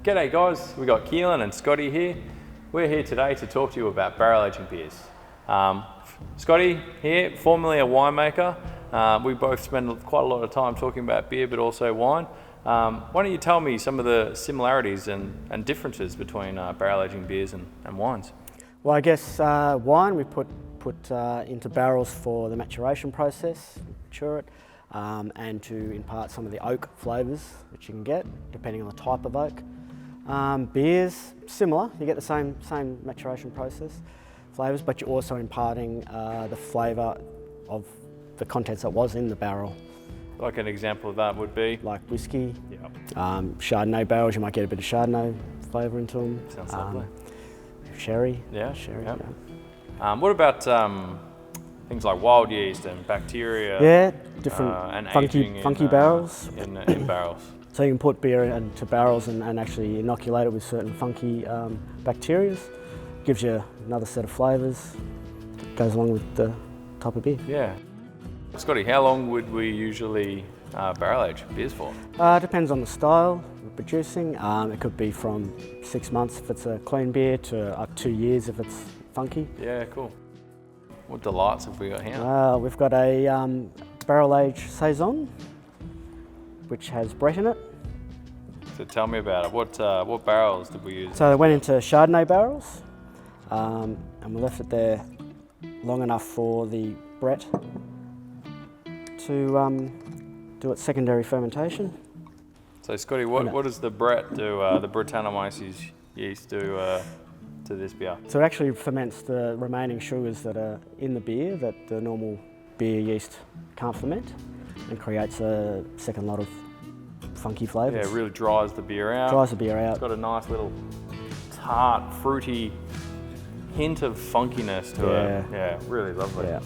G'day guys, we got Keelan and Scotty here. We're here today to talk to you about barrel aging beers. Scotty here, formerly a winemaker. We both spend quite a lot of time talking about beer, but also wine. Why don't you tell me some of the similarities and differences between barrel aging beers and wines? Well, I guess wine we put into barrels for the maturation process, mature it, and to impart some of the oak flavours which you can get depending on the type of oak. Beers, similar, you get the same maturation process, flavours, but you're also imparting the flavour of the contents that was in the barrel. Like an example of that would be? Like whiskey, Yep. Chardonnay barrels, you might get a bit of Chardonnay flavour into them. Sounds lovely. Sherry. Yeah, sherry. yep. Yeah. What about things like wild yeast and bacteria? Yeah, different and funky barrels. In barrels. So you can put beer into barrels and actually inoculate it with certain funky bacteria. Gives you another set of flavours that goes along with the type of beer. Yeah. Scotty, how long would we usually barrel age beers for? Depends on the style we're producing. It could be from 6 months if it's a clean beer to up 2 years if it's funky. Yeah, cool. What delights have we got here? We've got a barrel aged saison, which has Brett in it. So tell me about it. What barrels did we use? So it went into Chardonnay barrels, and we left it there long enough for the Brett to do its secondary fermentation. So Scotty, what does the Brett do? The Brettanomyces yeast do to this beer? So it actually ferments the remaining sugars that are in the beer that the normal beer yeast can't ferment, and creates a second lot of funky flavours. Yeah, it really dries the beer out. Dries the beer out. It's got a nice little tart, fruity hint of funkiness to it. Yeah, really lovely. Yeah.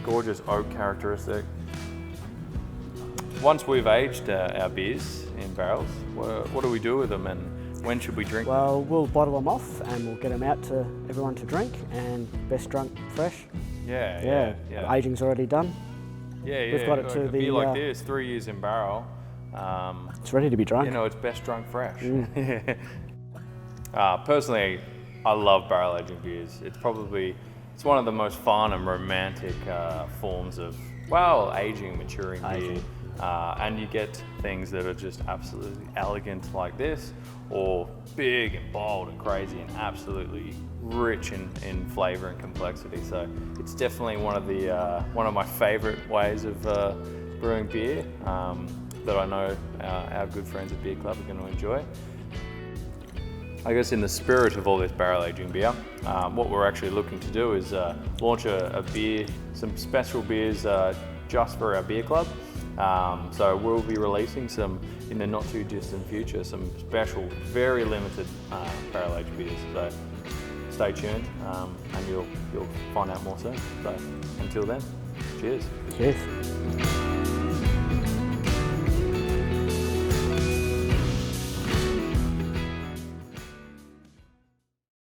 Gorgeous oak characteristic. Once we've aged our beers in barrels, what do we do with them and when should we drink them? Well, we'll bottle them off and we'll get them out to everyone to drink, and best drunk fresh. Yeah. Aging's already done. Yeah. We've got it to a the, beer like this, 3 years in barrel. It's ready to be drunk. You know, it's best drunk fresh. Personally, I love barrel aging beers. It's one of the most fun and romantic forms of, aging, maturing beer. And you get things that are just absolutely elegant like this, or big and bold and crazy and absolutely rich in flavour and complexity. So it's definitely one of my favourite ways of brewing beer that I know our good friends at Beer Club are going to enjoy. I guess in the spirit of all this barrel aging beer, what we're actually looking to do is launch a beer, some special beers just for our Beer Club. So we'll be releasing some in the not too distant future, some special, very limited barrel aged beers. So stay tuned and you'll find out more soon. So until then, cheers. Cheers.